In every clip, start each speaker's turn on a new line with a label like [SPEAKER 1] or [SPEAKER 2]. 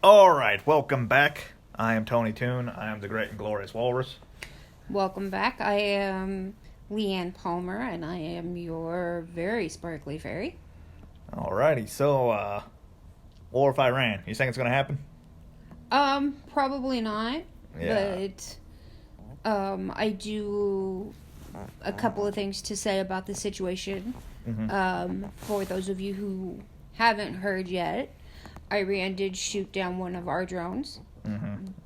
[SPEAKER 1] All right, welcome back. I am Tony Toon. I am the Great and Glorious Walrus.
[SPEAKER 2] Welcome back. I am Leanne Palmer, and I am your very sparkly fairy.
[SPEAKER 1] Alrighty, so, war with Iran. You think it's going to happen?
[SPEAKER 2] Probably not.
[SPEAKER 1] Yeah.
[SPEAKER 2] But, I do a couple of things to say about the situation. For those of you who haven't heard yet, Iran did shoot down one of our drones.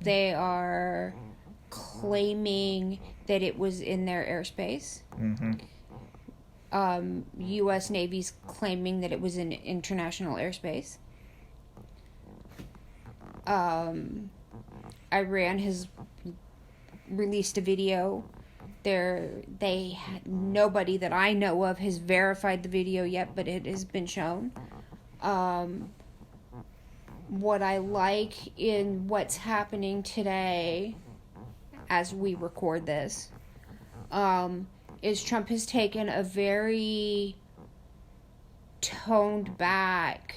[SPEAKER 2] They are claiming that it was in their airspace. U.S. Navy's claiming that it was in international airspace. Iran has released a video. Nobody that I know of has verified the video yet, but it has been shown. What I like in what's happening today, as we record this, is Trump has taken a very toned back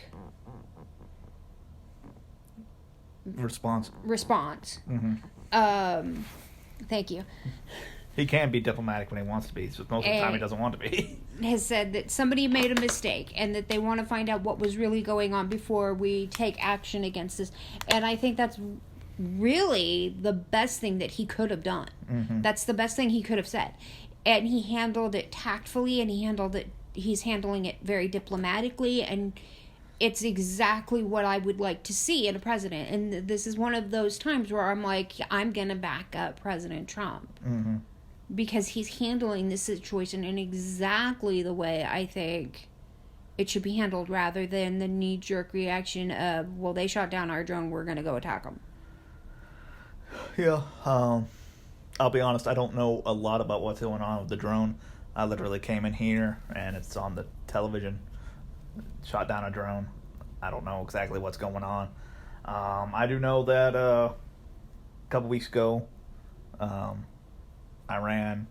[SPEAKER 1] Response.
[SPEAKER 2] Thank you.
[SPEAKER 1] He can be diplomatic when he wants to be, so most of the time he doesn't want to be.
[SPEAKER 2] Has said that somebody made a mistake and that they want to find out what was really going on before we take action against this. And I think that's really the best thing that he could have done. That's the best thing he could have said. And he handled it tactfully, and he's handling it very diplomatically, and it's exactly what I would like to see in a president. And this is one of those times where I'm like, I'm going to back up President Trump. Because he's handling this situation in exactly the way I think it should be handled, rather than the knee-jerk reaction of, well, they shot down our drone, we're going to go attack them.
[SPEAKER 1] Yeah, I'll be honest, I don't know a lot about what's going on with the drone. I literally came in here, and it's on the television. Shot down a drone. I don't know exactly what's going on. I do know that a couple weeks ago, Iran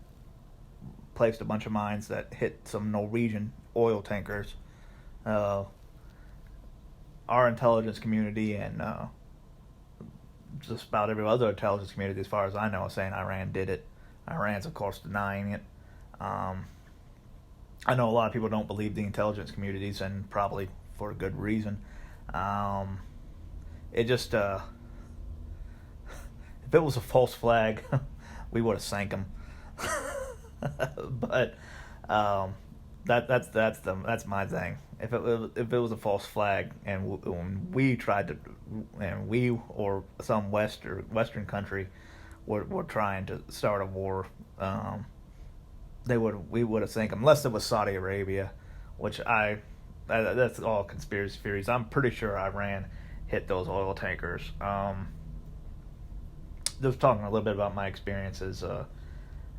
[SPEAKER 1] placed a bunch of mines that hit some Norwegian oil tankers. Our intelligence community and just about every other intelligence community, as far as I know, is saying Iran did it. Iran's, of course, denying it. I know a lot of people don't believe the intelligence communities, and probably for a good reason. It just, if it was a false flag, we would have sank them. But that's my thing. If it was a false flag, and we tried to, and we or some Western country were trying to start a war, we would have sank them, unless it was Saudi Arabia, which that's all conspiracy theories. I'm pretty sure Iran hit those oil tankers. Just talking a little bit about my experiences.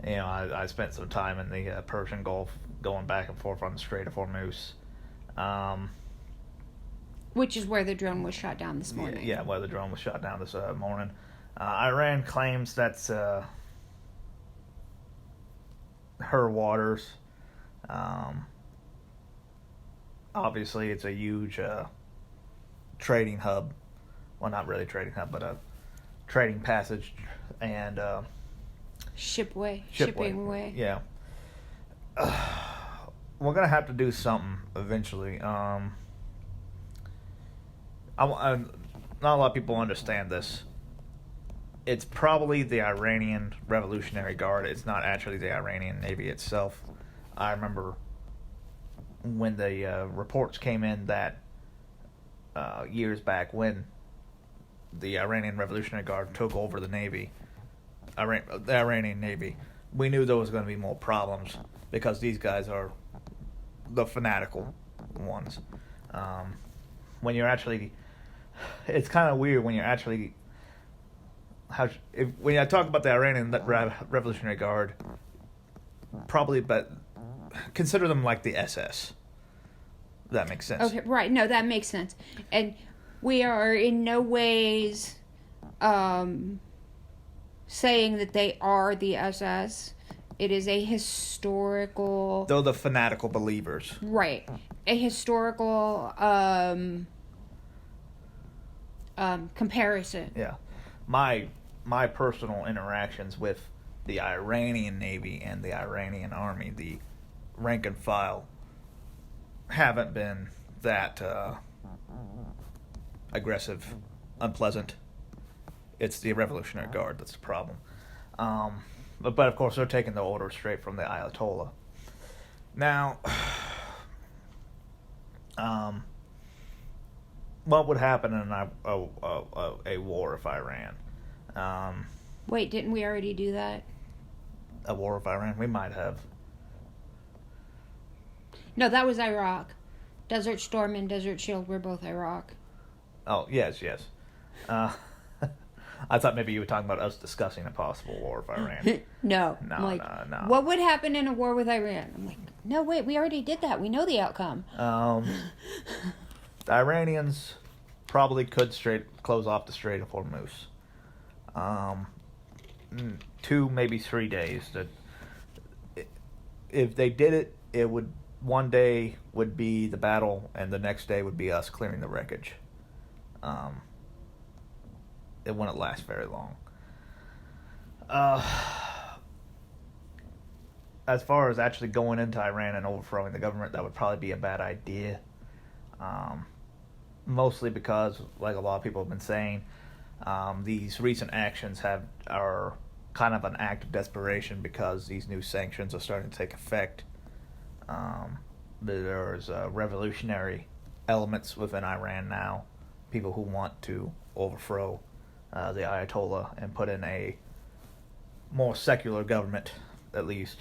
[SPEAKER 1] I spent some time in the Persian Gulf, going back and forth on the Strait of Hormuz.
[SPEAKER 2] Which is where the drone was shot down this morning.
[SPEAKER 1] Yeah, where the drone was shot down this morning. Iran claims that's her waters. Obviously, it's a huge trading hub. Well, not really trading hub, but a trading passage and
[SPEAKER 2] shipping way.
[SPEAKER 1] Yeah. We're gonna have to do something eventually. Not a lot of people understand this. It's probably the Iranian Revolutionary Guard. It's not actually the Iranian Navy itself. I remember when the reports came in that years back, when the Iranian Revolutionary Guard took over the Navy, the Iranian Navy, we knew there was going to be more problems because these guys are the fanatical ones. When you're actually, it's kind of weird when you're actually, when I talk about the Iranian Revolutionary Guard, but consider them like the SS. That makes sense.
[SPEAKER 2] Okay, right. No, that makes sense. And we are in no ways saying that they are the SS. It is a historical...
[SPEAKER 1] They're the fanatical believers.
[SPEAKER 2] Right. A historical comparison.
[SPEAKER 1] Yeah, my personal interactions with the Iranian Navy and the Iranian Army, the rank and file, haven't been that aggressive, unpleasant. It's the Revolutionary Guard that's the problem. But of course, they're taking the orders straight from the Ayatollah. Now, what would happen in a war if Iran?
[SPEAKER 2] Wait, didn't we already do that?
[SPEAKER 1] A war with Iran? We might have.
[SPEAKER 2] No, that was Iraq. Desert Storm and Desert Shield were both Iraq.
[SPEAKER 1] Oh, yes. I thought maybe you were talking about us discussing a possible war with Iran.
[SPEAKER 2] No.
[SPEAKER 1] No,
[SPEAKER 2] I'm like,
[SPEAKER 1] no.
[SPEAKER 2] What would happen in a war with Iran? I'm like, no, wait, we already did that. We know the outcome.
[SPEAKER 1] The Iranians probably could close off the Strait of Hormuz. 2, maybe 3 days. If they did it, it would one day would be the battle, and the next day would be us clearing the wreckage. It wouldn't last very long. As far as actually going into Iran and overthrowing the government, that would probably be a bad idea. Mostly because, like a lot of people have been saying, these recent actions are kind of an act of desperation because these new sanctions are starting to take effect. There's revolutionary elements within Iran now, people who want to overthrow the Ayatollah and put in a more secular government, at least.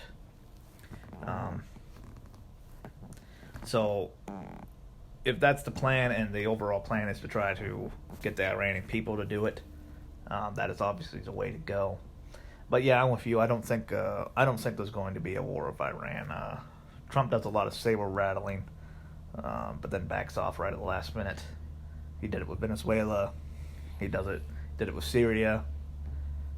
[SPEAKER 1] So, if that's the plan, and the overall plan is to try to get the Iranian people to do it, that is obviously the way to go. But yeah, I'm with you. I don't think there's going to be a war with Iran. Trump does a lot of saber rattling, but then backs off right at the last minute. He did it with Venezuela. He did it with Syria.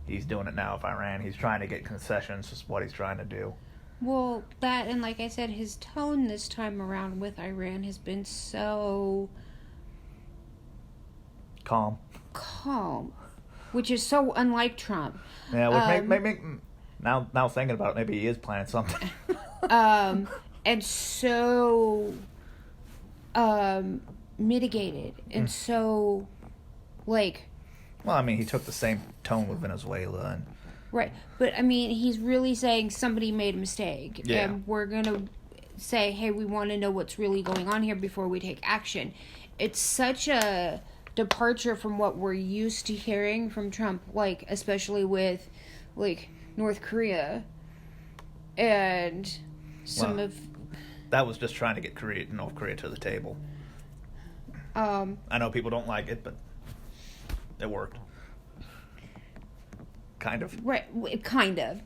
[SPEAKER 1] He's doing it now with Iran. He's trying to get concessions. Is what he's trying to do.
[SPEAKER 2] Well, that, and like I said, his tone this time around with Iran has been so
[SPEAKER 1] Calm,
[SPEAKER 2] which is so unlike Trump.
[SPEAKER 1] Yeah, which make now thinking about it, maybe he is planning something.
[SPEAKER 2] And so mitigated, and so, like...
[SPEAKER 1] Well, I mean, he took the same tone with Venezuela, and...
[SPEAKER 2] Right, but I mean, he's really saying somebody made a mistake,
[SPEAKER 1] yeah.
[SPEAKER 2] And we're gonna say, hey, we want to know what's really going on here before we take action. It's such a departure from what we're used to hearing from Trump, like, especially with, like, North Korea, and some of...
[SPEAKER 1] That was just trying to get North Korea to the table. I know people don't like it, but it worked. Kind of.
[SPEAKER 2] Right, kind of.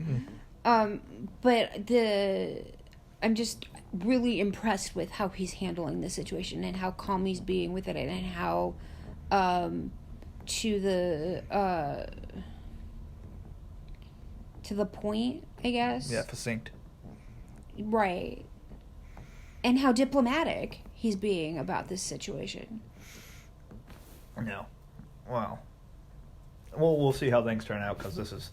[SPEAKER 2] But I'm just really impressed with how he's handling the situation and how calm he's being with it, and how to the point, I guess.
[SPEAKER 1] Yeah, succinct.
[SPEAKER 2] Right. And how diplomatic he's being about this situation.
[SPEAKER 1] No. Well, we'll see how things turn out, because this is,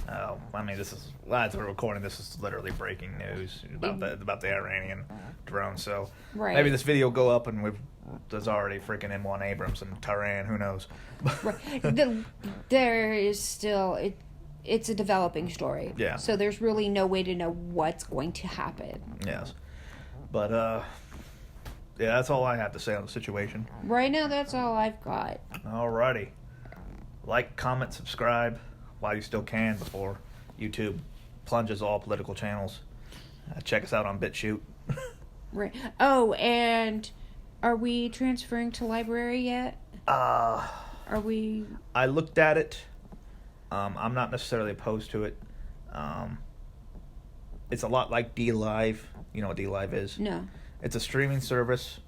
[SPEAKER 1] as we're recording, this is literally breaking news about the Iranian drone. So
[SPEAKER 2] right.
[SPEAKER 1] Maybe this video will go up and there's already freaking M1 Abrams in Tehran. Who knows?
[SPEAKER 2] Right. There is still it's a developing story.
[SPEAKER 1] Yeah.
[SPEAKER 2] So there's really no way to know what's going to happen.
[SPEAKER 1] Yes. But yeah, that's all I have to say on the situation.
[SPEAKER 2] Right now, that's all I've got.
[SPEAKER 1] Alrighty. Like, comment, subscribe while you still can before YouTube plunges all political channels. Check us out on BitChute.
[SPEAKER 2] Right. Oh, and are we transferring to library yet? Are we?
[SPEAKER 1] I looked at it. I'm not necessarily opposed to it. It's a lot like DLive. You know what DLive is?
[SPEAKER 2] No.
[SPEAKER 1] It's a streaming service,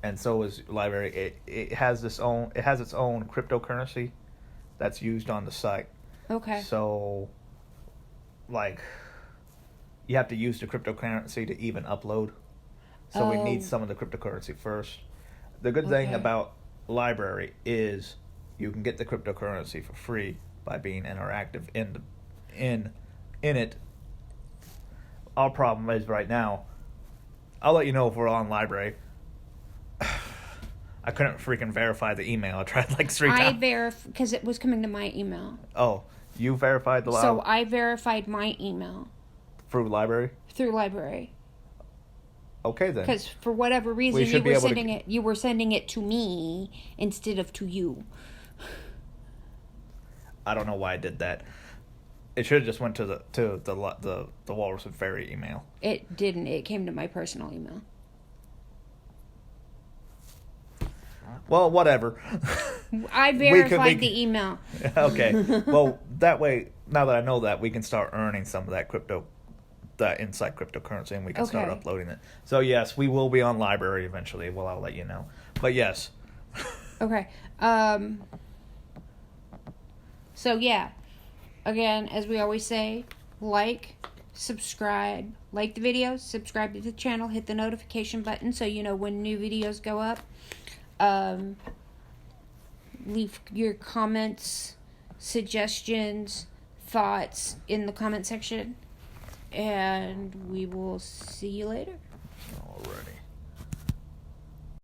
[SPEAKER 1] and so is library. It has its own cryptocurrency that's used on the site.
[SPEAKER 2] Okay.
[SPEAKER 1] So, like, you have to use the cryptocurrency to even upload. So we need some of the cryptocurrency first. The good thing about library is you can get the cryptocurrency for free by being interactive in it. Our problem is right now, I'll let you know if we're on library. I couldn't freaking verify the email. I tried like 3 times.
[SPEAKER 2] Because it was coming to my email.
[SPEAKER 1] Oh, you verified the
[SPEAKER 2] So I verified my email
[SPEAKER 1] through library?
[SPEAKER 2] through library.
[SPEAKER 1] Okay then.
[SPEAKER 2] Because for whatever reason you were sending it to me instead of to you.
[SPEAKER 1] I don't know why I did that. It should have just went to the Walrus and Ferry email.
[SPEAKER 2] It didn't. It came to my personal email.
[SPEAKER 1] Well, whatever.
[SPEAKER 2] I verified the email.
[SPEAKER 1] Okay. Well, that way, now that I know that, we can start earning some of that inside cryptocurrency, and we can start uploading it. So yes, we will be on library eventually. Well, I'll let you know. But yes.
[SPEAKER 2] Okay. So yeah. Again, as we always say, subscribe, like the videos, subscribe to the channel, hit the notification button so you know when new videos go up. Leave your comments, suggestions, thoughts in the comment section, and we will see you later.
[SPEAKER 1] Alrighty.